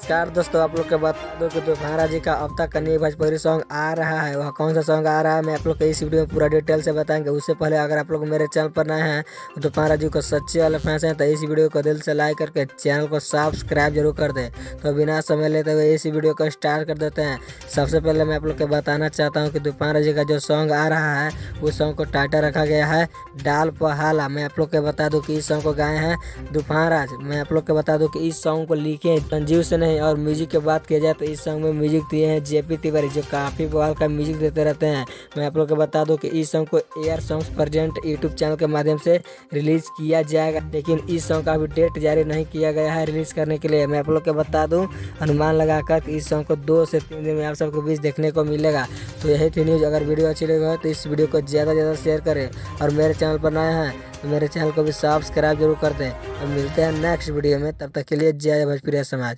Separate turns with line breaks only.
नमस्कार दोस्तों, आप लोग को बता दूं कि तूफान जी का अब तक का नई भोजपुरी सॉन्ग आ रहा है। वह कौन सा सॉन्ग आ रहा है मैं आप लोग को इस वीडियो में पूरा डिटेल से बताएंगे। उससे पहले अगर आप लोग मेरे चैनल पर नए हैं तो तूफान जी को सच्चे वाले फैंस हैं तो इस वीडियो को दिल से लाइक करके चैनल को सब्सक्राइब जरूर कर दें। तो बिना समय लेते हुए इस वीडियो को स्टार्ट कर देते हैं। सबसे पहले मैं आप लोग को बताना चाहता हूँ कि तूफान जी का जो सॉन्ग आ रहा है उस सॉन्ग को टाइटल रखा गया है डाल पहाला। मैं आप लोग को बता दूं कि इस सॉन्ग को गाए हैं तूफान राज। मैं आप लोग को बता दूं कि इस सॉन्ग को लिखे संजीव से नहीं। और म्यूजिक की बात किया जाए तो इस सॉन्ग में म्यूजिक दिए हैं जेपी तिवारी, जो काफ़ी बवाल का म्यूजिक देते रहते हैं। मैं आप लोग को बता दूं कि इस सॉन्ग को air songs present YouTube channel के माध्यम से रिलीज किया जाएगा, लेकिन इस सॉन्ग का अभी डेट जारी नहीं किया गया है रिलीज करने के लिए। मैं आप लोग को बता दूं अनुमान लगाकर कि इस सॉन्ग को 2 से 3 दिन में आप सबके बीच देखने को मिलेगा। तो यही थी न्यूज़। अगर वीडियो अच्छी लगी हो तो इस वीडियो को ज़्यादा से ज़्यादा शेयर करें और मेरे चैनल पर नए हैं तो मेरे चैनल को भी सब्सक्राइब जरूर कर दें। और मिलते हैं नेक्स्ट वीडियो में, तब तक के लिए जय भोजपुरी समाज।